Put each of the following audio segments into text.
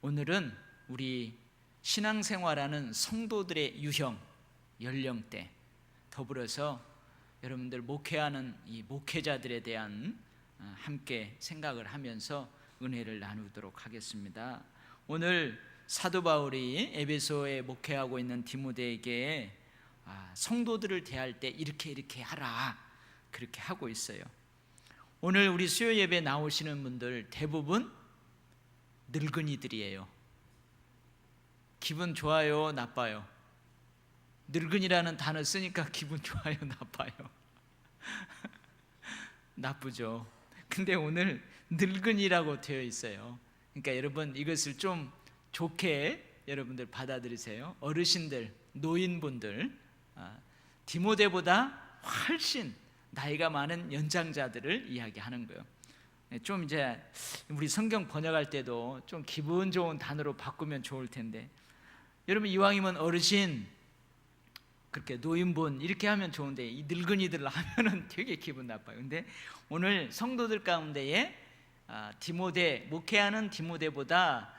오늘은 우리 신앙생활하는 성도들의 유형, 연령대, 더불어서 여러분들 목회하는 이 목회자들에 대한 함께 생각을 하면서 은혜를 나누도록 하겠습니다. 오늘 사도 바울이 에베소에 목회하고 있는 디모데에게 성도들을 대할 때 이렇게 하라, 그렇게 하고 있어요. 오늘 우리 수요 예배 나오시는 분들 대부분 늙은이들이에요. 기분 좋아요, 나빠요? 늙은이라는 단어 쓰니까 기분 좋아요, 나빠요? 나쁘죠. 근데 오늘 늙은이라고 되어 있어요. 그러니까 여러분 이것을 좀 좋게 여러분들 받아들이세요. 어르신들, 노인분들, 디모데보다 훨씬 나이가 많은 연장자들을 이야기하는 거예요. 좀 이제 우리 성경 번역할 때도 좀 기분 좋은 단어로 바꾸면 좋을 텐데, 여러분 이왕이면 어르신, 그렇게 노인분 이렇게 하면 좋은데 이 늙은이들 하면은 되게 기분 나빠요. 근데 오늘 성도들 가운데에 디모데, 목회하는 디모데보다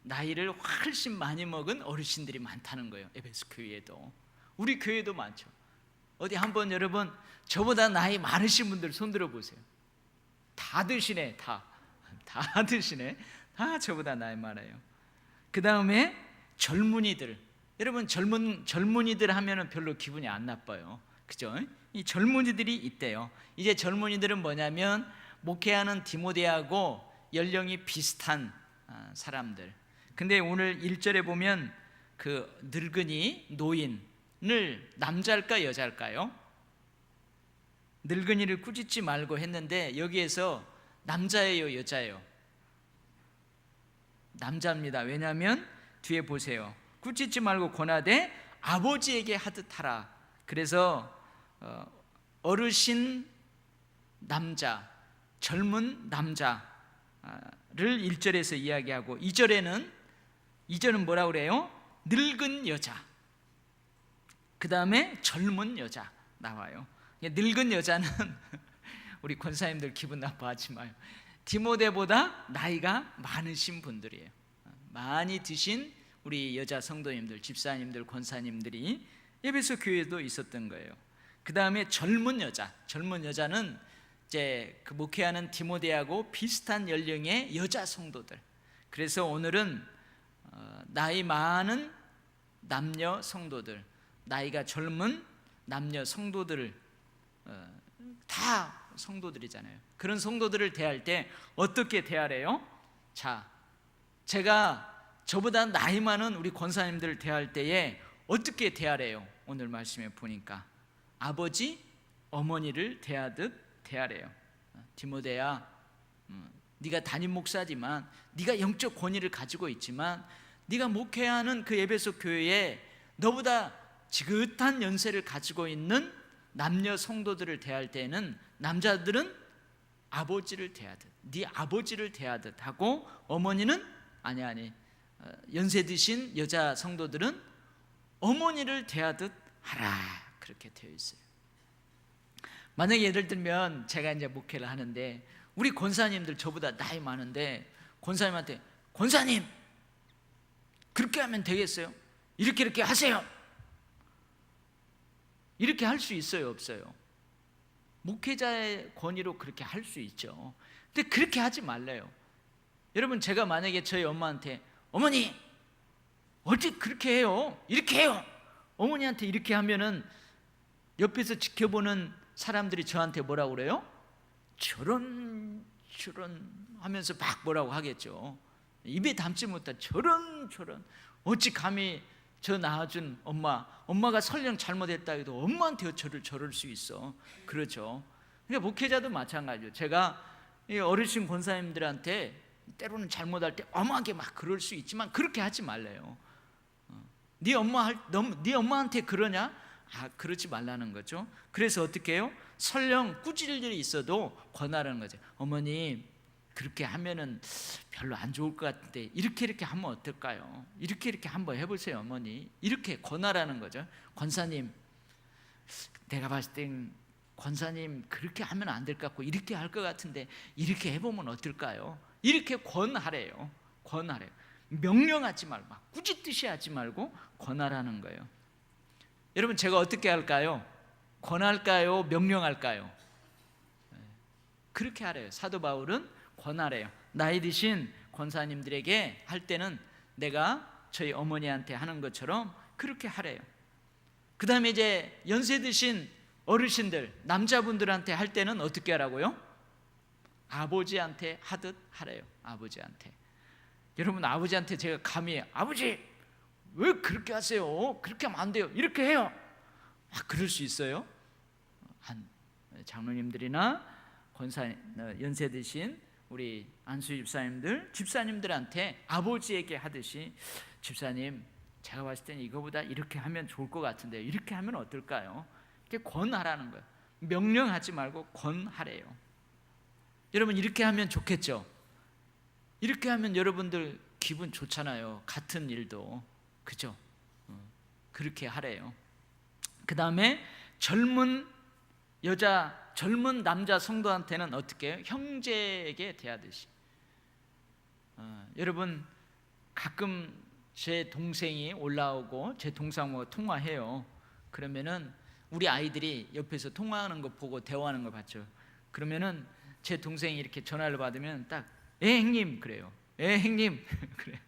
나이를 훨씬 많이 먹은 어르신들이 많다는 거예요. 에베소 교회에도, 우리 교회도 많죠. 어디 한번 여러분 저보다 나이 많으신 분들 손 들어 보세요. 다 드시네, 다 드시네. 다 저보다 나이 많아요. 그 다음에 젊은이들, 여러분 젊은이들 하면은 별로 기분이 안 나빠요, 그죠? 이 젊은이들이 있대요. 이제 젊은이들은 뭐냐면 목회하는 디모데하고 연령이 비슷한 사람들. 근데 오늘 1절에 보면 그 늙은이, 노인을 남자일까 여자일까요? 늙은이를 꾸짖지 말고 했는데 여기에서 남자예요, 여자예요? 남자입니다. 왜냐하면 뒤에 보세요. 꾸짖지 말고 권하되 아버지에게 하듯 하라. 그래서 어르신 남자, 젊은 남자를 1절에서 이야기하고 2절은 뭐라고 그래요? 늙은 여자, 그 다음에 젊은 여자 나와요. 늙은 여자는 우리 권사님들 기분 나빠하지 마요. 디모데보다 나이가 많으신 분들이에요. 많이 드신 우리 여자 성도님들, 집사님들, 권사님들이 에베소 교회에도 있었던 거예요. 그 다음에 젊은 여자는 이제 그 목회하는 디모데하고 비슷한 연령의 여자 성도들. 그래서 오늘은 나이 많은 남녀 성도들, 나이가 젊은 남녀 성도들을 다 성도들이잖아요. 그런 성도들을 대할 때 어떻게 대하래요? 자, 제가 저보다 나이 많은 우리 권사님들을 대할 때에 어떻게 대하래요? 오늘 말씀에 보니까 아버지, 어머니를 대하듯 대하래요. 디모데야, 네가 담임 목사지만, 네가 영적 권위를 가지고 있지만, 네가 목회하는 그 에베소 교회에 너보다 지긋한 연세를 가지고 있는 남녀 성도들을 대할 때에는 남자들은 아버지를 대하듯, 네 아버지를 대하듯 하고, 어머니는 아니 연세 드신 여자 성도들은 어머니를 대하듯 하라, 그렇게 되어 있어요. 만약에 예를 들면 제가 이제 목회를 하는데 우리 권사님들 저보다 나이 많은데 권사님한테, 권사님 그렇게 하면 되겠어요? 이렇게 하세요. 이렇게 할 수 있어요, 없어요? 목회자의 권위로 그렇게 할 수 있죠. 근데 그렇게 하지 말래요. 여러분, 제가 만약에 저희 엄마한테, 어머니 어찌 그렇게 해요? 이렇게 해요. 어머니한테 이렇게 하면은 옆에서 지켜보는 사람들이 저한테 뭐라고 그래요? 저런 하면서 막 뭐라고 하겠죠. 입에 담지 못한 저런 어찌 감히 저 낳아준 엄마가 설령 잘못했다 해도 엄마한테 저럴 수 있어. 그렇죠. 그러니까 목회자도 마찬가지죠. 제가 어르신 권사님들한테 때로는 잘못할 때 엄하게 막 그럴 수 있지만 그렇게 하지 말래요. 네 엄마한테 그러냐? 그러지 말라는 거죠. 그래서 어떻게 해요? 설령 꾸짖을 일이 있어도 권하라는 거죠. 어머니 그렇게 하면은 별로 안 좋을 것 같은데 이렇게 하면 어떨까요? 이렇게 한번 해보세요, 어머니. 이렇게 권하라는 거죠. 권사님, 내가 봤을 땐 권사님 그렇게 하면 안 될 것 같고 이렇게 할 것 같은데 이렇게 해보면 어떨까요? 이렇게 권하래요. 권하래요. 명령하지 말고, 막 꾸짖듯이 하지 말고 권하라는 거예요. 여러분, 제가 어떻게 할까요? 권할까요? 명령할까요? 그렇게 하래요. 사도 바울은 권하래요. 나이 드신 권사님들에게 할 때는 내가 저희 어머니한테 하는 것처럼 그렇게 하래요. 그 다음에 이제 연세 드신 어르신들, 남자분들한테 할 때는 어떻게 하라고요? 아버지한테 하듯 하래요. 아버지한테. 여러분, 아버지한테 제가 감히 아버지 왜 그렇게 하세요? 그렇게 하면 안 돼요. 이렇게 해요. 그럴 수 있어요? 한 장로님들이나 권사, 연세 드신 우리 안수 집사님들한테 아버지에게 하듯이, 집사님 제가 봤을 때는 이거보다 이렇게 하면 좋을 것 같은데요, 이렇게 하면 어떨까요? 이렇게 권하라는 거예요. 명령하지 말고 권하래요. 여러분, 이렇게 하면 좋겠죠? 이렇게 하면 여러분들 기분 좋잖아요. 같은 일도. 그죠? 그렇게 하래요. 그 다음에 젊은 남자 성도한테는 어떻게 해요? 형제에게 대하듯이. 여러분, 가끔 제 동생이 올라오고 제 동생하고 통화해요. 그러면은 우리 아이들이 옆에서 통화하는 거 보고 대화하는 거 봤죠. 그러면은 제 동생이 이렇게 전화를 받으면 딱 형님 그래요. 형님 그래.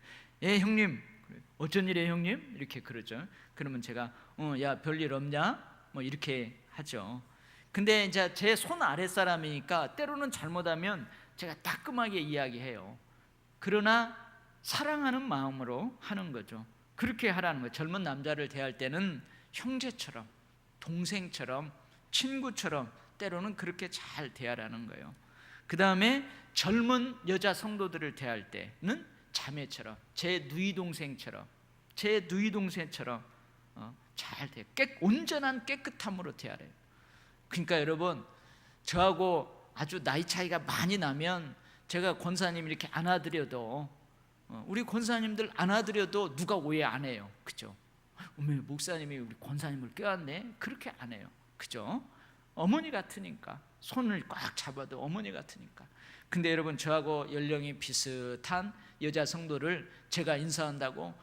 형님 그래. 어쩐 일이에요 형님? 이렇게 그러죠. 그러면 제가 야 별일 없냐? 뭐 이렇게 하죠. 근데 이제 제 손 아래 사람이니까 때로는 잘못하면 제가 따끔하게 이야기해요. 그러나 사랑하는 마음으로 하는 거죠. 그렇게 하라는 거예요. 젊은 남자를 대할 때는 형제처럼, 동생처럼, 친구처럼 때로는 그렇게 잘 대하라는 거예요. 그 다음에 젊은 여자 성도들을 대할 때는 자매처럼, 제 누이 동생처럼 잘 대. 온전한 깨끗함으로 대하래요. 그러니까 여러분, 저하고 아주 나이 차이가 많이 나면 제가 권사님 이렇게 안아드려도, 우리 권사님들 안아드려도 누가 오해 안 해요. 그죠? 어머, 목사님이 우리 권사님을 껴안네? 그렇게 안 해요. 그죠? 어머니 같으니까. 손을 꽉 잡아도 어머니 같으니까. 근데 여러분, 저하고 연령이 비슷한 여자 성도를 제가 인사한다고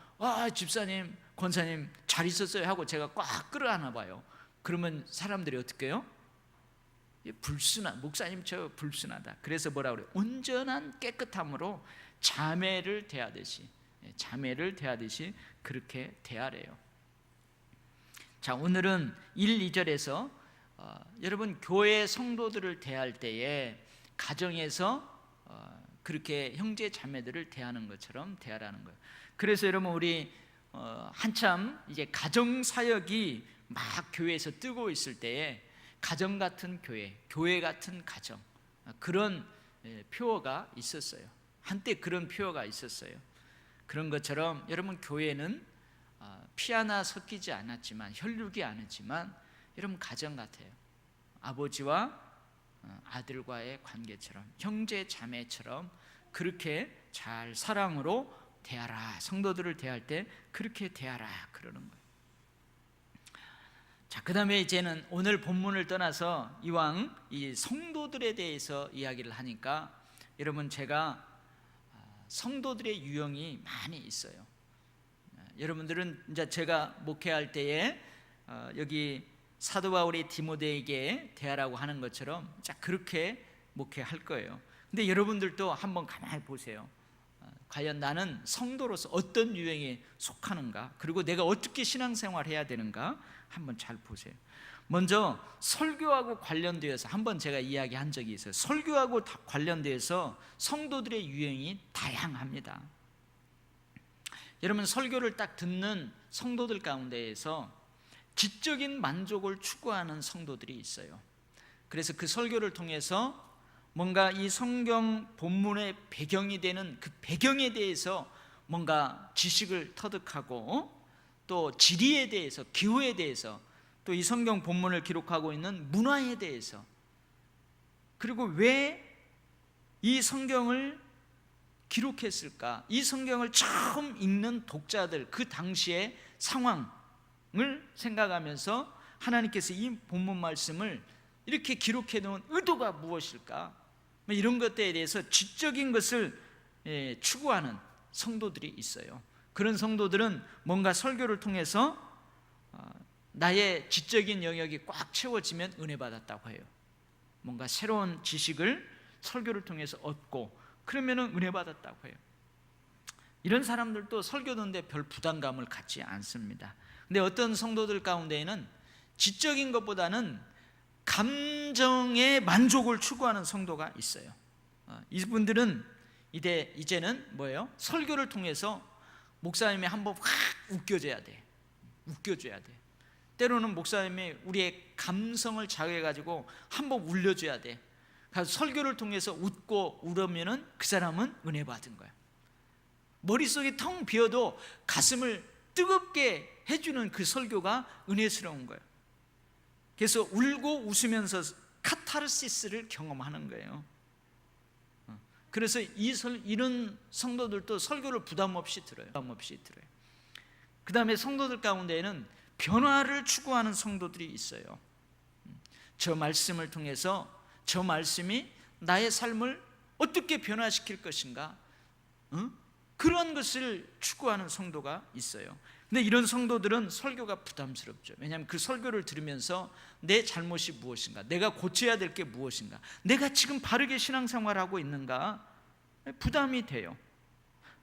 집사님, 권사님 잘 있었어요 하고 제가 꽉 끌어안아 봐요. 그러면 사람들이 어떻게 해요? 목사님 저 불순하다. 그래서 뭐라 그래요? 온전한 깨끗함으로 자매를 대하듯이 그렇게 대하래요. 자, 오늘은 1, 2절에서 여러분, 교회 성도들을 대할 때에 가정에서 그렇게 형제 자매들을 대하는 것처럼 대하라는 거예요. 그래서 여러분, 우리 한참 이제 가정 사역이 막 교회에서 뜨고 있을 때에 가정 같은 교회 같은 가정, 그런 표어가 있었어요. 한때 그런 표어가 있었어요. 그런 것처럼 여러분, 교회는 피 하나 섞이지 않았지만, 혈육이 아니지만 여러분 가정 같아요. 아버지와 아들과의 관계처럼, 형제 자매처럼 그렇게 잘 사랑으로 대하라. 성도들을 대할 때 그렇게 대하라 그러는 거예요. 자, 그 다음에 이제는 오늘 본문을 떠나서 이왕 이 성도들에 대해서 이야기를 하니까, 여러분, 제가 성도들의 유형이 많이 있어요. 여러분들은 이제 제가 목회할 때에 여기 사도 바울이 디모데에게 대하라고 하는 것처럼 그렇게 목회할 거예요. 근데 여러분들도 한번 가만히 보세요. 과연 나는 성도로서 어떤 유형에 속하는가, 그리고 내가 어떻게 신앙생활을 해야 되는가 한번 잘 보세요. 먼저 설교하고 관련되어서 한번 제가 이야기한 적이 있어요. 설교하고 관련되어서 성도들의 유형이 다양합니다. 여러분, 설교를 딱 듣는 성도들 가운데에서 지적인 만족을 추구하는 성도들이 있어요. 그래서 그 설교를 통해서 뭔가 이 성경 본문의 배경이 되는 그 배경에 대해서 뭔가 지식을 터득하고, 또 지리에 대해서, 기후에 대해서, 또 이 성경 본문을 기록하고 있는 문화에 대해서, 그리고 왜 이 성경을 기록했을까, 이 성경을 처음 읽는 독자들 그 당시의 상황을 생각하면서 하나님께서 이 본문 말씀을 이렇게 기록해 놓은 의도가 무엇일까, 이런 것들에 대해서 지적인 것을 추구하는 성도들이 있어요. 그런 성도들은 뭔가 설교를 통해서 나의 지적인 영역이 꽉 채워지면 은혜 받았다고 해요. 뭔가 새로운 지식을 설교를 통해서 얻고 그러면 은혜 받았다고 해요. 이런 사람들도 설교 듣는데 별 부담감을 갖지 않습니다. 근데 어떤 성도들 가운데에는 지적인 것보다는 감정의 만족을 추구하는 성도가 있어요. 이분들은 이제는 뭐예요? 설교를 통해서 목사님이 한번 확 웃겨줘야 돼. 때로는 목사님이 우리의 감성을 자극해가지고 한번 울려줘야 돼. 그래서 설교를 통해서 웃고 울으면은 그 사람은 은혜 받은 거야. 머릿속이 텅 비어도 가슴을 뜨겁게 해주는 그 설교가 은혜스러운 거예요. 그래서 울고 웃으면서 카타르시스를 경험하는 거예요. 그래서 이런 성도들도 설교를 부담 없이 들어요. 그 다음에 성도들 가운데에는 변화를 추구하는 성도들이 있어요. 저 말씀을 통해서 저 말씀이 나의 삶을 어떻게 변화시킬 것인가, 그런 것을 추구하는 성도가 있어요. 근데 이런 성도들은 설교가 부담스럽죠. 왜냐하면 그 설교를 들으면서 내 잘못이 무엇인가, 내가 고쳐야 될 게 무엇인가, 내가 지금 바르게 신앙생활하고 있는가 부담이 돼요.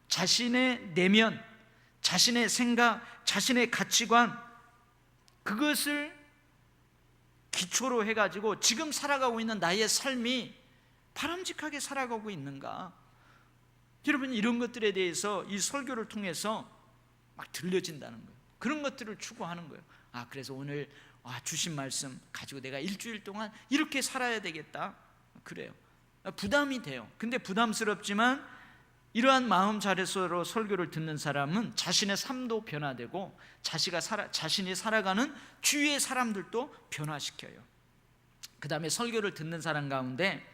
자신의 내면, 자신의 생각, 자신의 가치관, 그것을 기초로 해가지고 지금 살아가고 있는 나의 삶이 바람직하게 살아가고 있는가, 여러분 이런 것들에 대해서 이 설교를 통해서 막 들려진다는 거예요. 그런 것들을 추구하는 거예요. 그래서 오늘 주신 말씀 가지고 내가 일주일 동안 이렇게 살아야 되겠다, 그래요. 부담이 돼요. 근데 부담스럽지만 이러한 마음 자세로 설교를 듣는 사람은 자신의 삶도 변화되고 자신이 살아가는 주위의 사람들도 변화시켜요. 그 다음에 설교를 듣는 사람 가운데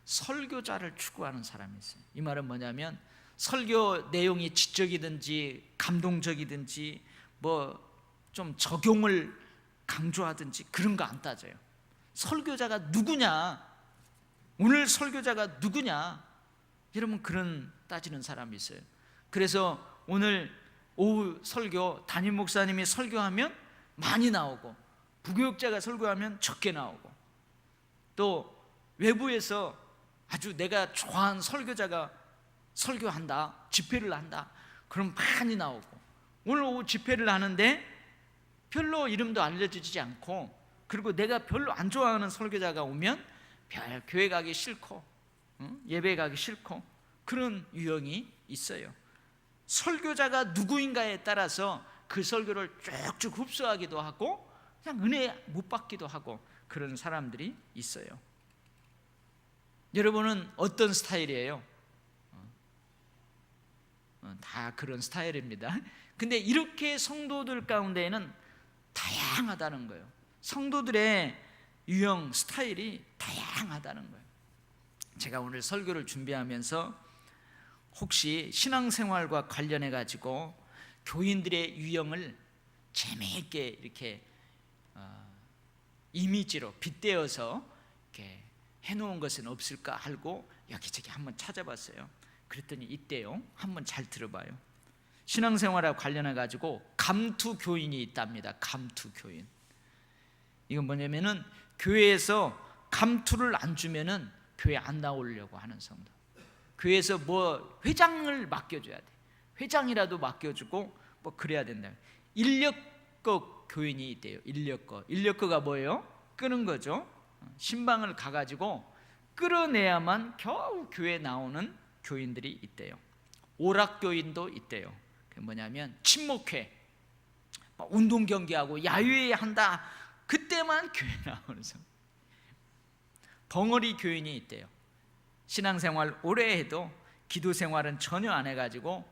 설교자를 추구하는 사람이 있어요. 이 말은 뭐냐면 설교 내용이 지적이든지 감동적이든지 뭐 좀 적용을 강조하든지 그런 거 안 따져요. 설교자가 누구냐, 오늘 설교자가 누구냐, 여러분 그런 따지는 사람이 있어요. 그래서 오늘 오후 설교 담임 목사님이 설교하면 많이 나오고 부교육자가 설교하면 적게 나오고, 또 외부에서 아주 내가 좋아하는 설교자가 설교한다, 집회를 한다, 그럼 많이 나오고, 오늘 오후 집회를 하는데 별로 이름도 알려주지 않고, 그리고 내가 별로 안 좋아하는 설교자가 오면 별 교회 가기 싫고 예배 가기 싫고 그런 유형이 있어요. 설교자가 누구인가에 따라서 그 설교를 쭉쭉 흡수하기도 하고 그냥 은혜 못 받기도 하고 그런 사람들이 있어요. 여러분은 어떤 스타일이에요? 다 그런 스타일입니다. 근데 이렇게 성도들 가운데에는 다양하다는 거예요. 성도들의 유형, 스타일이 다양하다는 거예요. 제가 오늘 설교를 준비하면서 혹시 신앙생활과 관련해 가지고 교인들의 유형을 재미있게 이렇게 이미지로 빗대어서 이렇게 해놓은 것은 없을까 하고 여기저기 한번 찾아봤어요. 그랬더니 있대요. 한번 잘 들어봐요. 신앙생활과 관련해 가지고 감투교인이 있답니다. 감투교인. 이건 뭐냐면은 교회에서 감투를 안 주면은 교회 안 나오려고 하는 성도. 교회에서 뭐 회장을 맡겨줘야 돼. 회장이라도 맡겨주고 뭐 그래야 된다. 인력거 교인이 있대요. 인력거가 뭐예요? 끄는 거죠. 신방을 가가지고 끌어내야만 겨우 교회에 나오는 교인들이 있대요. 오락교인도 있대요. 그게 뭐냐면 친목회, 운동 경기하고 야유회 한다, 그때만 교회 나오는 사람. 벙어리 교인이 있대요. 신앙생활 오래 해도 기도생활은 전혀 안 해가지고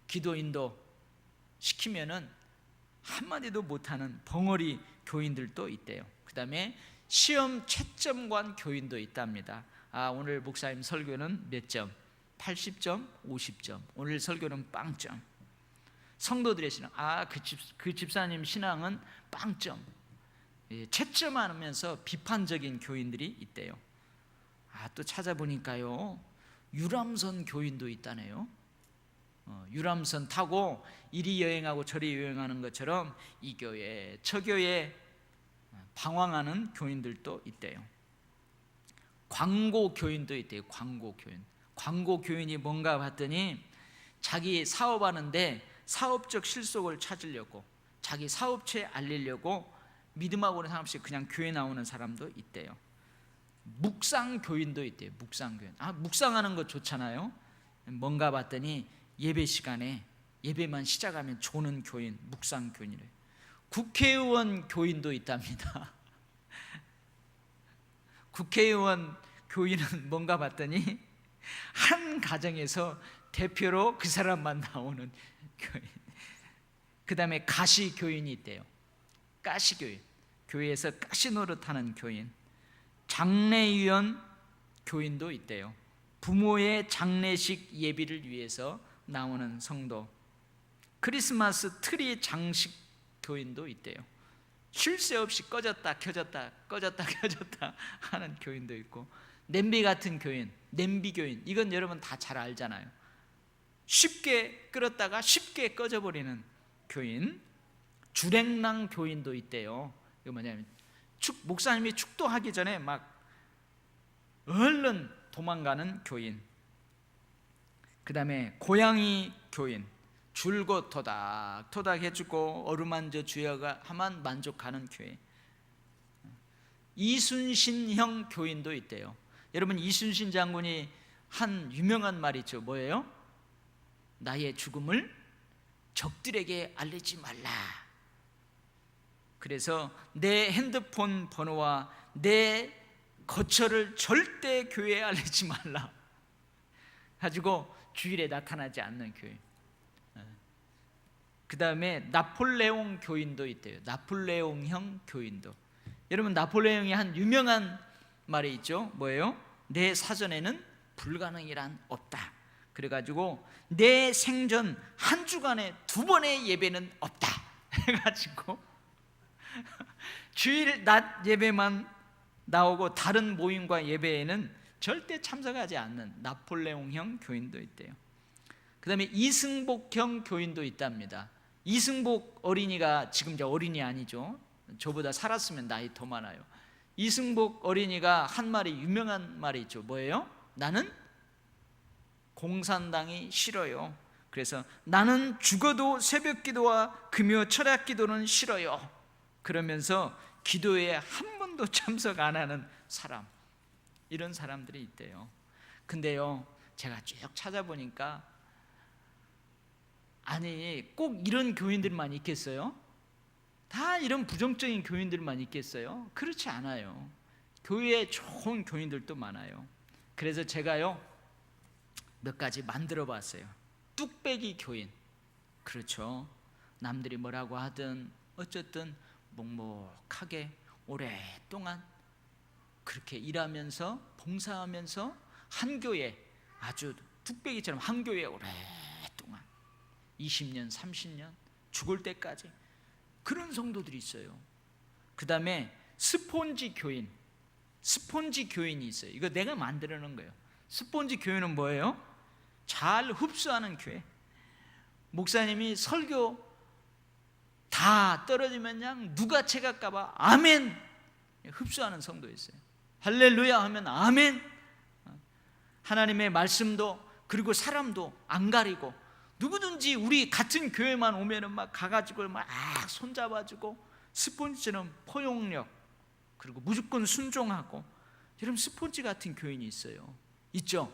기도 인도 시키면은 한마디도 못하는 벙어리 교인들도 있대요. 그 다음에 시험 채점관 교인도 있답니다. 오늘 목사님 설교는 몇 점? 80점, 50점. 오늘 설교는 빵점. 성도들의 신앙, 그 집사님 신앙은 빵점. 채점하면서 비판적인 교인들이 있대요. 또 찾아보니까요, 유람선 교인도 있다네요. 유람선 타고 이리 여행하고 저리 여행하는 것처럼 이 교회 저 교회 방황하는 교인들도 있대요. 광고 교인도 있대요. 광고 교인. 광고 교인이 뭔가 봤더니 자기 사업하는데 사업적 실속을 찾으려고, 자기 사업체에 알리려고 믿음하고는 상관없이 그냥 교회 나오는 사람도 있대요. 묵상 교인도 있대요. 묵상 교인. 묵상하는 거 좋잖아요. 뭔가 봤더니 예배 시간에 예배만 시작하면 조는 교인, 묵상 교인이래요. 국회의원 교인도 있답니다. 국회의원 교인은 뭔가 봤더니 한 가정에서 대표로 그 사람만 나오는 교인. 그 다음에 가시 교인이 있대요. 가시 교인. 교회에서 가시 노릇하는 교인. 장례위원 교인도 있대요. 부모의 장례식 예비를 위해서 나오는 성도. 크리스마스 트리 장식 교인도 있대요. 쉴 새 없이 꺼졌다 켜졌다 꺼졌다 켜졌다 하는 교인도 있고, 냄비 같은 교인, 냄비 교인, 이건 여러분 다 잘 알잖아요. 쉽게 끓었다가 쉽게 꺼져버리는 교인. 주랭랑 교인도 있대요. 이거 뭐냐면 목사님이 축도하기 전에 막 얼른 도망가는 교인. 그 다음에 고양이 교인. 줄곧 토닥토닥 해주고 어루만져 주여가 하면 만족하는 교회. 이순신형 교인도 있대요. 여러분, 이순신 장군이 한 유명한 말이 있죠. 뭐예요? 나의 죽음을 적들에게 알리지 말라. 그래서 내 핸드폰 번호와 내 거처를 절대 교회에 알리지 말라 가지고 주일에 나타나지 않는 교회. 그 다음에 나폴레옹 교인도 있대요. 나폴레옹형 교인도. 여러분, 나폴레옹이 한 유명한 말이 있죠. 뭐예요? 내 사전에는 불가능이란 없다. 그래가지고 내 생전 한 주간에 2번의 예배는 없다 해가지고 주일 낮 예배만 나오고 다른 모임과 예배에는 절대 참석하지 않는 나폴레옹형 교인도 있대요. 그 다음에 이승복형 교인도 있답니다. 이승복 어린이가, 지금 저 어린이 아니죠. 저보다 살았으면 나이 더 많아요. 이승복 어린이가 한 말이, 유명한 말이 있죠. 뭐예요? 나는 공산당이 싫어요. 그래서 나는 죽어도 새벽 기도와 금요 철학 기도는 싫어요. 그러면서 기도에 한 번도 참석 안 하는 사람, 이런 사람들이 있대요. 근데요, 제가 쭉 찾아보니까 아니, 꼭 이런 교인들만 있겠어요? 다 이런 부정적인 교인들만 있겠어요? 그렇지 않아요. 교회에 좋은 교인들도 많아요. 그래서 제가요 몇 가지 만들어 봤어요. 뚝배기 교인. 그렇죠. 남들이 뭐라고 하든 어쨌든 묵묵하게 오랫동안 그렇게 일하면서 봉사하면서 한 교회, 아주 뚝배기처럼 한 교회에 오랫동안 20년, 30년 죽을 때까지 그런 성도들이 있어요. 그 다음에 스폰지 교인. 스폰지 교인이 있어요. 이거 내가 만들어 놓은 거예요. 스폰지 교인은 뭐예요? 잘 흡수하는 교회. 목사님이 설교 다 떨어지면 그냥 누가 책할까봐 아멘 흡수하는 성도 있어요. 할렐루야 하면 아멘. 하나님의 말씀도 그리고 사람도 안 가리고 누구든지 우리 같은 교회만 오면은 막 가가지고 막 손잡아주고 스폰지처럼 포용력, 그리고 무조건 순종하고. 여러분, 스폰지 같은 교인이 있어요. 있죠?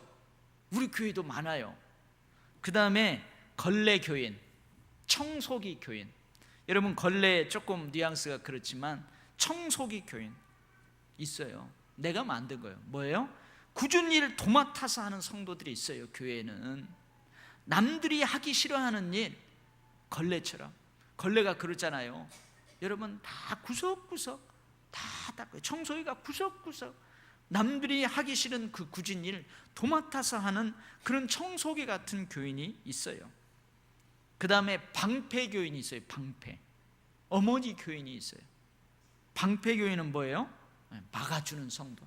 우리 교회도 많아요. 그 다음에 걸레 교인, 청소기 교인. 여러분, 걸레 조금 뉘앙스가 그렇지만 청소기 교인 있어요. 내가 만든 거예요. 뭐예요? 굳은 일 도맡아서 하는 성도들이 있어요. 교회는 남들이 하기 싫어하는 일, 걸레처럼. 걸레가 그렇잖아요. 여러분, 다 구석구석 다 닦아요. 청소기가 구석구석 남들이 하기 싫은 그 굳은 일 도맡아서 하는 그런 청소기 같은 교인이 있어요. 그 다음에 방패 교인이 있어요. 방패. 어머니 교인이 있어요. 방패 교인은 뭐예요? 막아주는 성도.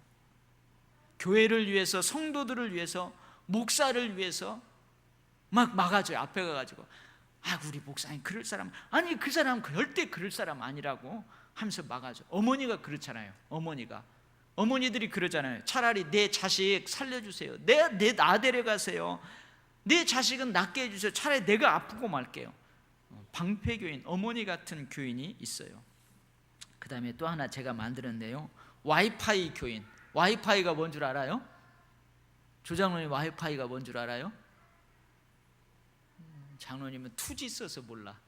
교회를 위해서, 성도들을 위해서, 목사를 위해서 막 막아줘요. 앞에 가가지고 우리 목사님 그럴 사람 아니, 그 사람 절대 그럴 사람 아니라고 하면서 막아줘. 어머니가 그렇잖아요. 어머니들이 그러잖아요. 차라리 내 자식 살려주세요. 나 데려가세요. 내 자식은 낫게 해주세요. 차라리 내가 아프고 말게요. 방패교인, 어머니 같은 교인이 있어요. 그 다음에 또 하나 제가 만들었는데요, 와이파이 교인. 와이파이가 뭔 줄 알아요? 조장로님, 와이파이가 뭔 줄 알아요? 장로님은 2G 써서 몰라.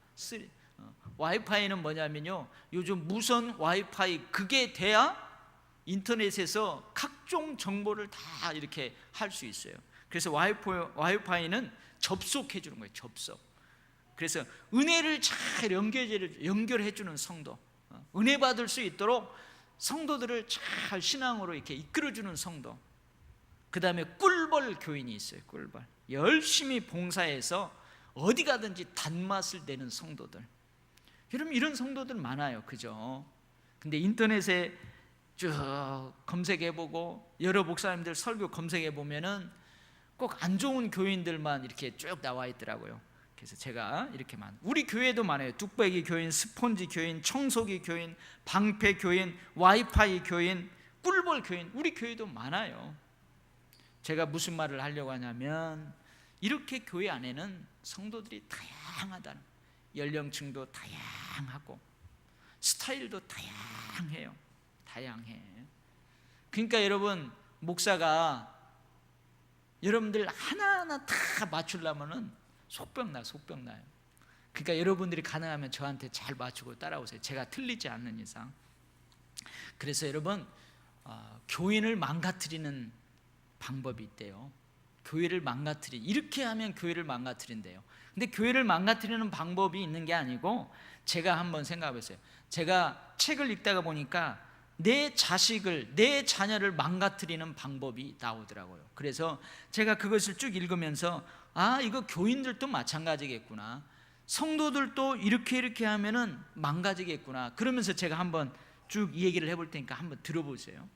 와이파이는 뭐냐면요, 요즘 무선 와이파이 그게 돼야 인터넷에서 각종 정보를 다 이렇게 할 수 있어요. 그래서 와이파이는 접속해 주는 거예요. 접속. 그래서 은혜를 잘 연결해 주는 성도, 은혜 받을 수 있도록 성도들을 잘 신앙으로 이렇게 이끌어 주는 성도. 그 다음에 꿀벌 교인이 있어요. 꿀벌. 열심히 봉사해서 어디 가든지 단맛을 내는 성도들. 여러분, 이런 성도들 많아요. 그죠? 근데 인터넷에 쭉 검색해보고 여러 목사님들 설교 검색해보면은 꼭 안 좋은 교인들만 이렇게 쭉 나와 있더라고요. 그래서 제가 이렇게만, 우리 교회도 많아요. 뚝배기 교인, 스폰지 교인, 청소기 교인, 방패 교인, 와이파이 교인, 꿀벌 교인, 우리 교회도 많아요. 제가 무슨 말을 하려고 하냐면, 이렇게 교회 안에는 성도들이 다양하다는, 연령층도 다양하고 스타일도 다양해요. 다양해. 그러니까 여러분, 목사가 여러분들 하나하나 다 맞추려면은 속병 나요. 그러니까 여러분들이 가능하면 저한테 잘 맞추고 따라오세요. 제가 틀리지 않는 이상. 그래서 여러분, 교인을 망가뜨리는 방법이 있대요. 교회를 이렇게 하면 교회를 망가뜨린대요. 근데 교회를 망가뜨리는 방법이 있는 게 아니고, 제가 한번 생각해 보세요. 제가 책을 읽다가 보니까 내 자식을, 내 자녀를 망가뜨리는 방법이 나오더라고요. 그래서 제가 그것을 쭉 읽으면서, 이거 교인들도 마찬가지겠구나, 성도들도 이렇게 하면은 망가지겠구나. 그러면서 제가 한번 쭉 이 얘기를 해볼 테니까 한번 들어보세요.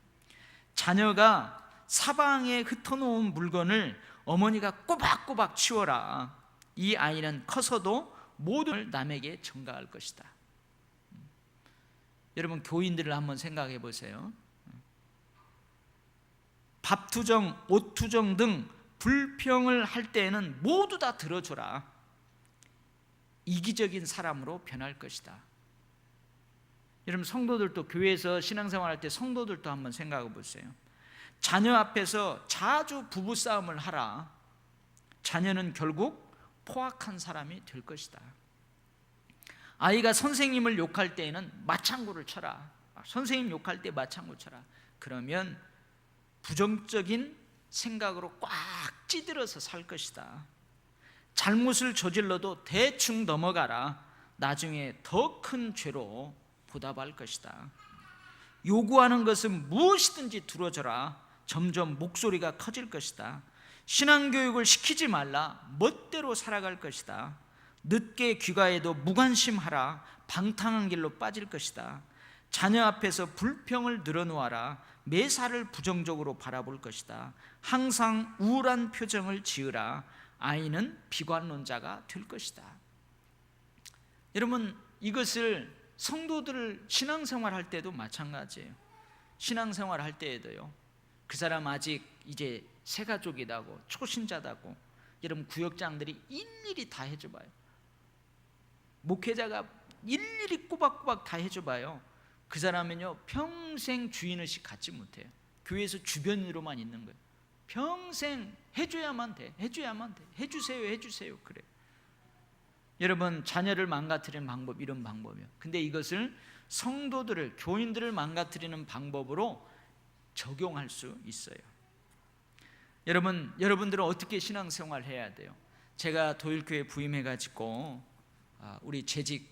자녀가 사방에 흩어놓은 물건을 어머니가 꼬박꼬박 치워라. 이 아이는 커서도 모든 남에게 전가할 것이다. 여러분, 교인들을 한번 생각해 보세요. 밥투정, 옷투정 등 불평을 할 때에는 모두 다 들어줘라. 이기적인 사람으로 변할 것이다. 여러분, 성도들도, 교회에서 신앙생활할 때 성도들도 한번 생각해 보세요. 자녀 앞에서 자주 부부싸움을 하라. 자녀는 결국 포악한 사람이 될 것이다. 아이가 선생님을 욕할 때에는 맞장구를 쳐라. 선생님 욕할 때 맞장구 쳐라. 그러면 부정적인 생각으로 꽉 찌들어서 살 것이다. 잘못을 저질러도 대충 넘어가라. 나중에 더 큰 죄로 보답할 것이다. 요구하는 것은 무엇이든지 들어줘라. 점점 목소리가 커질 것이다. 신앙교육을 시키지 말라. 멋대로 살아갈 것이다. 늦게 귀가해도 무관심하라. 방탕한 길로 빠질 것이다. 자녀 앞에서 불평을 늘어놓아라. 매사를 부정적으로 바라볼 것이다. 항상 우울한 표정을 지으라. 아이는 비관론자가 될 것이다. 여러분, 이것을 성도들 신앙생활 할 때도 마찬가지예요. 신앙생활 할 때에도요, 그 사람 아직 이제 새가족이다고, 초신자다고, 여러분 구역장들이 일일이 다 해줘봐요. 목회자가 일일이 꼬박꼬박 다 해줘봐요. 그 사람은요, 평생 주인의식 갖지 못해요. 교회에서 주변으로만 있는 거예요. 평생 해줘야만 돼. 해주세요. 그래. 여러분, 자녀를 망가뜨리는 방법, 이런 방법이에요. 근데 이것을 성도들을, 교인들을 망가뜨리는 방법으로 적용할 수 있어요. 여러분들은 어떻게 신앙생활 해야 돼요? 제가 도일교회 부임해가지고 우리 재직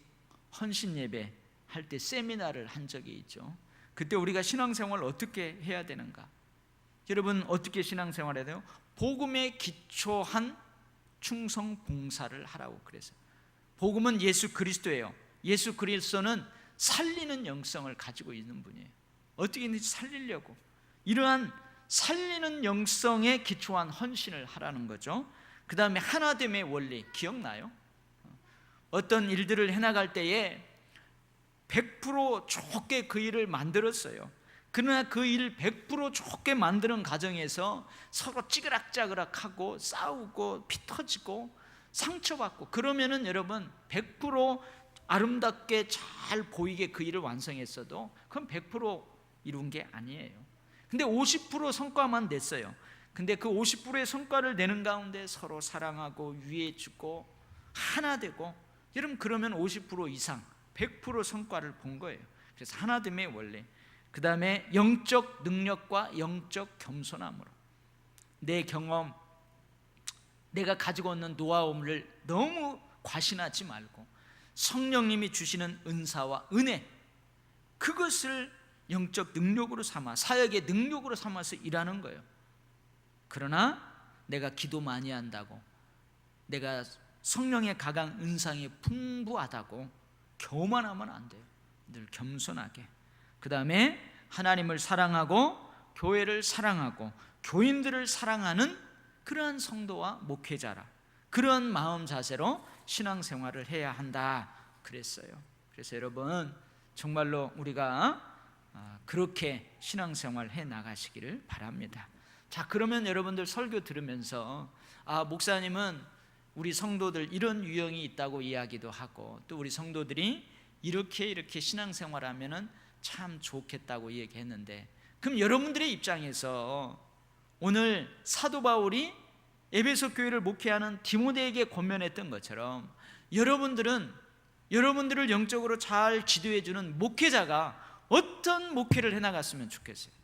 헌신 예배 할 때 세미나를 한 적이 있죠. 그때 우리가 신앙생활을 어떻게 해야 되는가? 여러분, 어떻게 신앙생활 해야 돼요? 복음에 기초한 충성 봉사를 하라고 그랬어요. 복음은 예수 그리스도예요. 예수 그리스도는 살리는 영성을 가지고 있는 분이에요. 어떻게든지 살리려고, 이러한 살리는 영성에 기초한 헌신을 하라는 거죠. 그 다음에 하나됨의 원리 기억나요? 어떤 일들을 해나갈 때에 100% 좋게 그 일을 만들었어요. 그러나 그 일 100% 좋게 만드는 과정에서 서로 찌그락짜그락하고 싸우고 피 터지고 상처받고, 그러면은 여러분 100% 아름답게 잘 보이게 그 일을 완성했어도 그건 100% 이룬 게 아니에요. 근데 50% 성과만 냈어요. 근데 그 50%의 성과를 내는 가운데 서로 사랑하고 위해주고 하나 되고, 여러분 그러면 50% 이상 100% 성과를 본 거예요. 그래서 하나됨의 원리, 그 다음에 영적 능력과 영적 겸손함으로 내 경험, 내가 가지고 있는 노하우를 너무 과신하지 말고 성령님이 주시는 은사와 은혜, 그것을 영적 능력으로 삼아 사역의 능력으로 삼아서 일하는 거예요. 그러나 내가 기도 많이 한다고, 내가 성령의 가강 은상이 풍부하다고 교만하면 안 돼요. 늘 겸손하게. 그 다음에 하나님을 사랑하고 교회를 사랑하고 교인들을 사랑하는 그러한 성도와 목회자라, 그런 마음 자세로 신앙생활을 해야 한다 그랬어요. 그래서 여러분 정말로 우리가 그렇게 신앙생활 해 나가시기를 바랍니다. 자, 그러면 여러분들 설교 들으면서 목사님은 우리 성도들 이런 유형이 있다고 이야기도 하고, 또 우리 성도들이 이렇게 신앙생활하면은 참 좋겠다고 얘기했는데, 그럼 여러분들의 입장에서 오늘 사도 바울이 에베소 교회를 목회하는 디모데에게 권면했던 것처럼 여러분들을 영적으로 잘 지도해 주는 목회자가 어떤 목회를 해나갔으면 좋겠어요?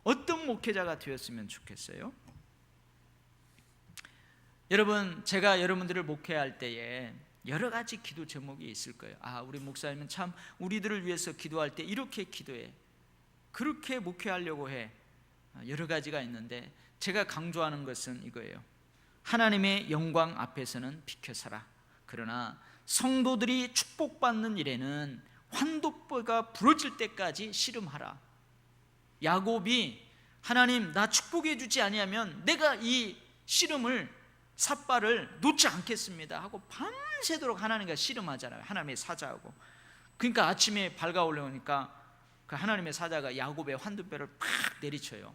어떤 목회자가 되었으면 좋겠어요? 여러분, 제가 여러분들을 목회할 때에 여러 가지 기도 제목이 있을 거예요. 우리 목사님은 참 우리들을 위해서 기도할 때 이렇게 기도해, 그렇게 목회하려고 해. 여러 가지가 있는데 제가 강조하는 것은 이거예요. 하나님의 영광 앞에서는 비켜서라. 그러나 성도들이 축복받는 일에는 환도뼈가 부러질 때까지 씨름하라. 야곱이 하나님 나 축복해 주지 아니하면 내가 이 씨름을 삿발을 놓지 않겠습니다 하고 밤새도록 하나님과 씨름하잖아요. 하나님의 사자하고. 그러니까 아침에 밝아 올라오니까 그 하나님의 사자가 야곱의 환도뼈를 팍 내리쳐요.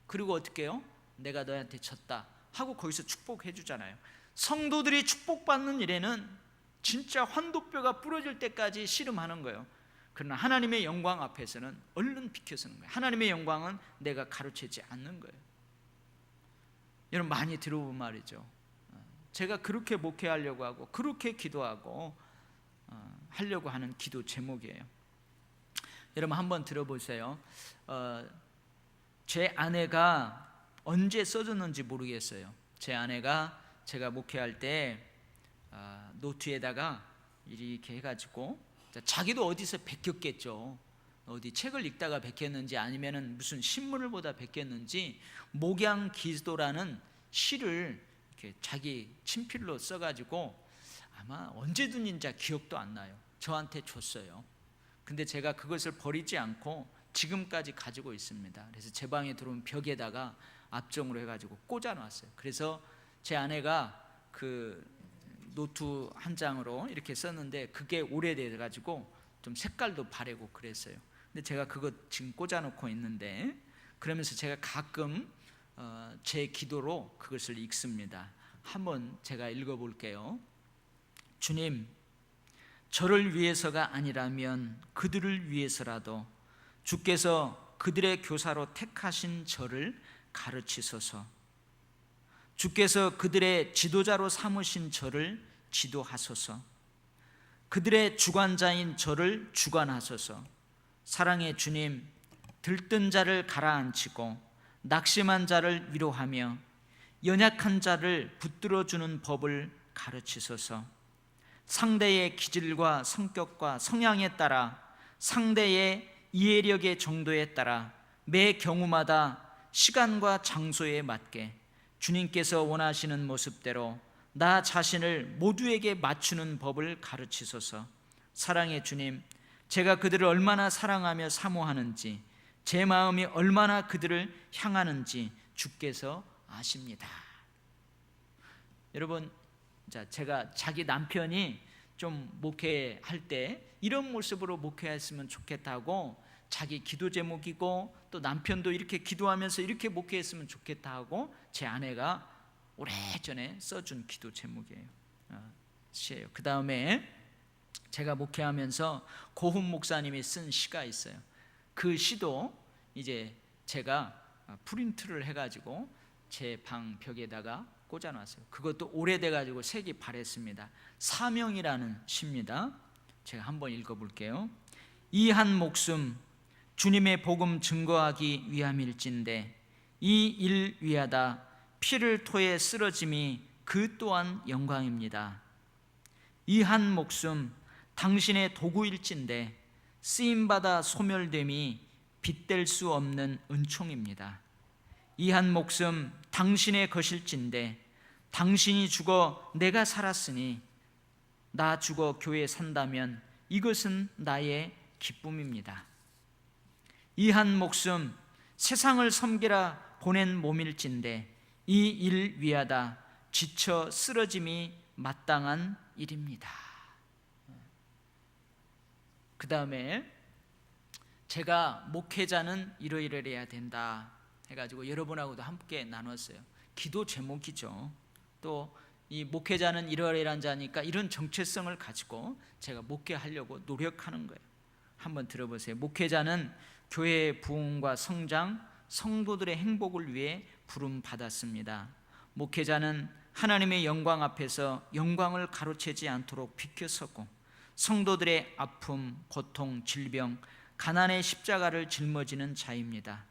그리고 어떻게 해요? 내가 너한테 졌다 하고 거기서 축복해 주잖아요. 성도들이 축복받는 일에는 진짜 환도뼈가 부러질 때까지 씨름하는 거예요. 그러나 하나님의 영광 앞에서는 얼른 비켜서는 거예요. 하나님의 영광은 내가 가로채지 않는 거예요. 여러분 많이 들어본 말이죠. 제가 그렇게 목회하려고 하고 그렇게 기도하고 하려고 하는 기도 제목이에요. 여러분 한번 들어보세요. 제 아내가 언제 써줬는지 모르겠어요. 제 아내가 제가 목회할 때 노트에다가 이렇게 해가지고, 자기도 어디서 베꼈겠죠. 어디 책을 읽다가 베꼈는지 아니면은 무슨 신문을 보다 베꼈는지 목양기도라는 시를 이렇게 자기 친필로 써가지고 아마 언제 둔인지 기억도 안 나요. 저한테 줬어요. 근데 제가 그것을 버리지 않고 지금까지 가지고 있습니다. 그래서 제 방에 들어온 벽에다가 압정으로 해가지고 꽂아놨어요. 그래서 제 아내가 그 노트 한 장으로 이렇게 썼는데 그게 오래돼가지고 좀 색깔도 바래고 그랬어요. 근데 제가 그거 지금 꽂아놓고 있는데, 그러면서 제가 가끔 제 기도로 그것을 읽습니다. 한번 제가 읽어볼게요. 주님, 저를 위해서가 아니라면 그들을 위해서라도 주께서 그들의 교사로 택하신 저를 가르치소서. 주께서 그들의 지도자로 삼으신 저를 지도하소서. 그들의 주관자인 저를 주관하소서. 사랑의 주님, 들뜬 자를 가라앉히고 낙심한 자를 위로하며 연약한 자를 붙들어주는 법을 가르치소서. 상대의 기질과 성격과 성향에 따라, 상대의 이해력의 정도에 따라 매 경우마다 시간과 장소에 맞게 주님께서 원하시는 모습대로 나 자신을 모두에게 맞추는 법을 가르치소서. 사랑의 주님, 제가 그들을 얼마나 사랑하며 사모하는지, 제 마음이 얼마나 그들을 향하는지 주께서 아십니다. 여러분, 제가 자기 남편이 좀 목회할 때 이런 모습으로 목회했으면 좋겠다고 자기 기도 제목이고, 또 남편도 이렇게 기도하면서 이렇게 목회했으면 좋겠다 하고 제 아내가 오래전에 써준 기도 제목이에요. 시예요. 그 다음에 제가 목회하면서 고훈 목사님이 쓴 시가 있어요. 그 시도 이제 제가 프린트를 해가지고 제 방 벽에다가 꽂아놨어요. 그것도 오래돼가지고 색이 바랬습니다. 사명이라는 시입니다. 제가 한번 읽어볼게요. 이 한 목숨 주님의 복음 증거하기 위함일진데 이 일 위하다 피를 토해 쓰러짐이 그 또한 영광입니다. 이 한 목숨 당신의 도구일진데 쓰임받아 소멸됨이 빗댈 수 없는 은총입니다. 이 한 목숨 당신의 것일진데 당신이 죽어 내가 살았으니 나 죽어 교회 산다면 이것은 나의 기쁨입니다. 이 한 목숨 세상을 섬기라 보낸 몸일진데 이 일 위하다 지쳐 쓰러짐이 마땅한 일입니다. 그 다음에 제가 목회자는 이러이러해야 된다 해가지고 여러분하고도 함께 나눴어요. 기도 제목이죠. 또 이 목회자는 이러이러한 자니까 이런 정체성을 가지고 제가 목회하려고 노력하는 거예요. 한번 들어보세요. 목회자는 교회의 부흥과 성장, 성도들의 행복을 위해 부름받았습니다. 목회자는 하나님의 영광 앞에서 영광을 가로채지 않도록 비켜서고 성도들의 아픔, 고통, 질병, 가난의 십자가를 짊어지는 자입니다.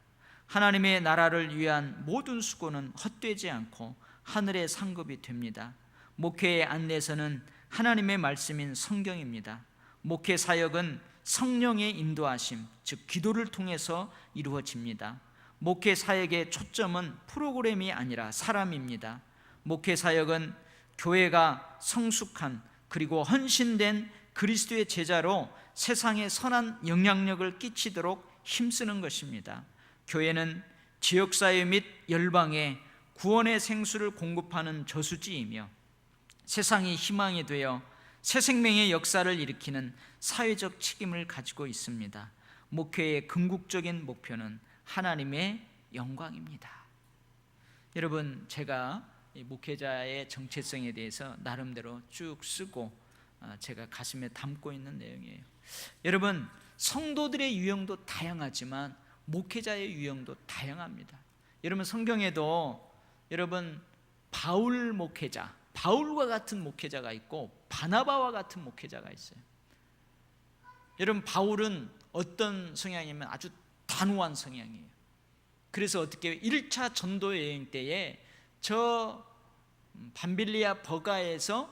하나님의 나라를 위한 모든 수고는 헛되지 않고 하늘의 상급이 됩니다. 목회의 안내서는 하나님의 말씀인 성경입니다. 목회 사역은 성령의 인도하심, 즉 기도를 통해서 이루어집니다. 목회 사역의 초점은 프로그램이 아니라 사람입니다. 목회 사역은 교회가 성숙한 그리고 헌신된 그리스도의 제자로 세상에 선한 영향력을 끼치도록 힘쓰는 것입니다. 교회는 지역사회 및 열방에 구원의 생수를 공급하는 저수지이며 세상이 희망이 되어 새 생명의 역사를 일으키는 사회적 책임을 가지고 있습니다. 목회의 궁극적인 목표는 하나님의 영광입니다. 여러분, 제가 목회자의 정체성에 대해서 나름대로 쭉 쓰고 제가 가슴에 담고 있는 내용이에요. 여러분, 성도들의 유형도 다양하지만 목회자의 유형도 다양합니다. 여러분, 성경에도 여러분 바울 목회자, 바울과 같은 목회자가 있고 바나바와 같은 목회자가 있어요. 여러분, 바울은 어떤 성향이면 아주 단호한 성향이에요. 그래서 어떻게 1차 전도 여행 때에 저 밤빌리아 버가에서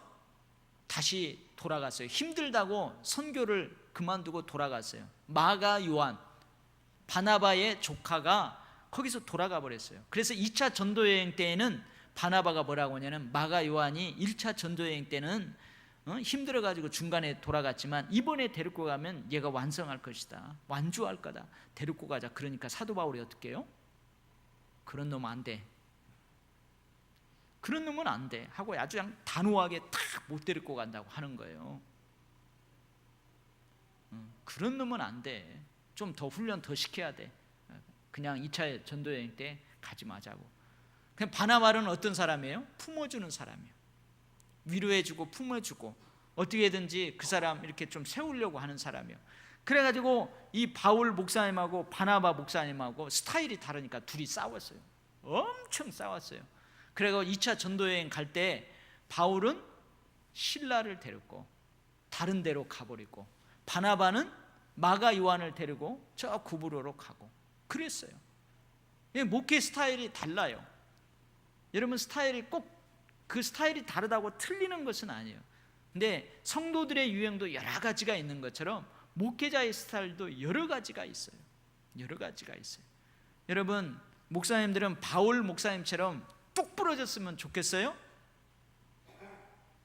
다시 돌아갔어요. 힘들다고 선교를 그만두고 돌아갔어요. 마가 요한, 바나바의 조카가 거기서 돌아가 버렸어요. 그래서 2차 전도여행 때에는 바나바가 뭐라고 하냐면 마가 요한이 1차 전도여행 때는 힘들어가지고 중간에 돌아갔지만 이번에 데리고 가면 얘가 완성할 것이다, 완주할 거다, 데리고 가자. 그러니까 사도 바울이 어떻게 해요? 그런 놈 안 돼, 그런 놈은 안 돼 하고 아주 그냥 단호하게 탁 못 데리고 간다고 하는 거예요. 그런 놈은 안 돼, 좀 더 훈련 더 시켜야 돼, 그냥 2차 전도여행 때 가지 마자고. 그냥 바나바는 어떤 사람이에요? 품어주는 사람이에요. 위로해주고 품어주고 어떻게든지 그 사람 이렇게 좀 세우려고 하는 사람이에요. 그래가지고 이 바울 목사님하고 바나바 목사님하고 스타일이 다르니까 둘이 싸웠어요. 엄청 싸웠어요. 그래서 2차 전도여행 갈 때 바울은 실라를 데리고 다른 데로 가버리고 바나바는 마가 요한을 데리고 저 구브로로 가고 그랬어요. 목회 스타일이 달라요. 여러분, 스타일이 꼭 그 스타일이 다르다고 틀리는 것은 아니에요. 근데 성도들의 유형도 여러 가지가 있는 것처럼 목회자의 스타일도 여러 가지가 있어요. 여러 가지가 있어요. 여러분, 목사님들은 바울 목사님처럼 똑 부러졌으면 좋겠어요?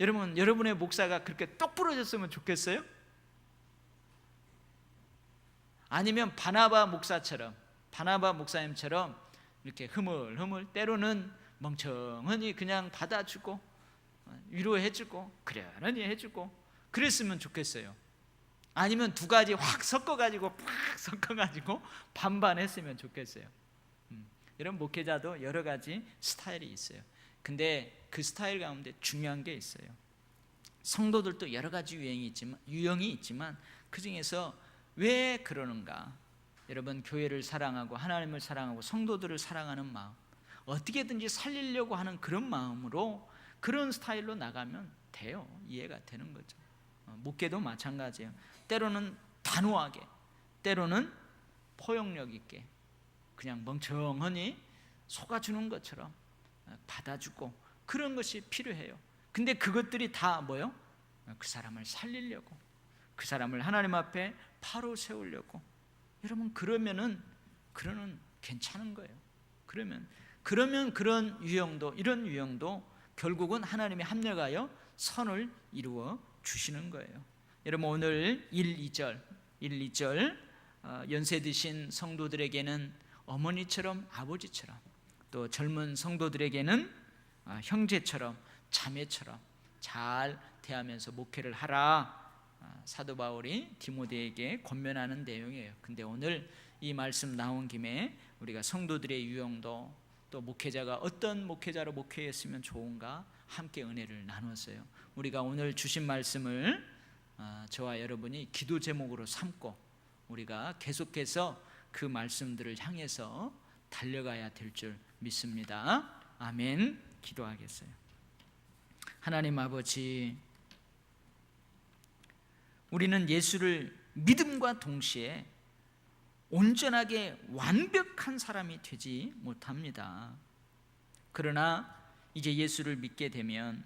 여러분, 여러분의 목사가 그렇게 똑 부러졌으면 좋겠어요? 아니면 바나바 목사처럼, 바나바 목사님처럼 이렇게 흐물흐물 때로는 멍청하니 그냥 받아주고 위로해주고 그러려니 해주고 그랬으면 좋겠어요. 아니면 두 가지 확 섞어가지고 반반 했으면 좋겠어요. 이런 목회자도 여러 가지 스타일이 있어요. 근데 그 스타일 가운데 중요한 게 있어요. 성도들도 여러 가지 유형이 있지만 그 중에서 왜 그러는가? 여러분, 교회를 사랑하고 하나님을 사랑하고 성도들을 사랑하는 마음, 어떻게든지 살리려고 하는 그런 마음으로 그런 스타일로 나가면 돼요. 이해가 되는 거죠. 목회도 마찬가지예요. 때로는 단호하게, 때로는 포용력 있게 그냥 멍청하니 속아주는 것처럼 받아주고 그런 것이 필요해요. 근데 그것들이 다 뭐요? 그 사람을 살리려고, 그 사람을 하나님 앞에 바로 세우려고. 여러분, 그러면 괜찮은 거예요. 그러면 그런 유형도, 이런 유형도 결국은 하나님이 합력하여 선을 이루어 주시는 거예요. 여러분, 오늘 1, 2절 연세 드신 성도들에게는 어머니처럼, 아버지처럼, 또 젊은 성도들에게는 형제처럼, 자매처럼 잘 대하면서 목회를 하라, 사도 바울이 디모데에게 권면하는 내용이에요. 근데 오늘 이 말씀 나온 김에 우리가 성도들의 유형도, 또 목회자가 어떤 목회자로 목회했으면 좋은가 함께 은혜를 나눴어요. 우리가 오늘 주신 말씀을 저와 여러분이 기도 제목으로 삼고 우리가 계속해서 그 말씀들을 향해서 달려가야 될 줄 믿습니다. 아멘. 기도하겠어요. 하나님 아버지, 우리는 예수를 믿음과 동시에 온전하게 완벽한 사람이 되지 못합니다. 그러나 이제 예수를 믿게 되면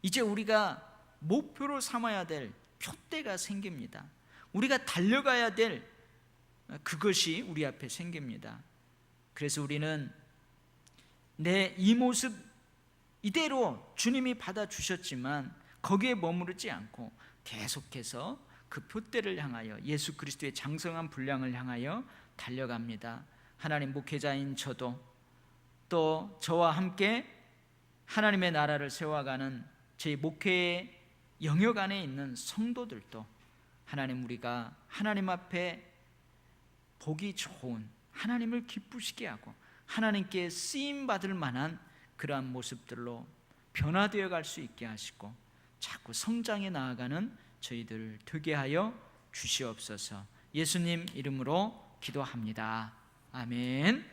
이제 우리가 목표로 삼아야 될 표대가 생깁니다. 우리가 달려가야 될 그것이 우리 앞에 생깁니다. 그래서 우리는 내 이 모습 이대로 주님이 받아주셨지만 거기에 머무르지 않고 계속해서 그 표대를 향하여, 예수 그리스도의 장성한 분량을 향하여 달려갑니다. 하나님, 목회자인 저도, 또 저와 함께 하나님의 나라를 세워가는 제 목회의 영역 안에 있는 성도들도 하나님, 우리가 하나님 앞에 보기 좋은, 하나님을 기쁘시게 하고 하나님께 쓰임받을 만한 그러한 모습들로 변화되어 갈 수 있게 하시고 자꾸 성장해 나아가는 저희들 되게 하여 주시옵소서. 예수님 이름으로 기도합니다. 아멘.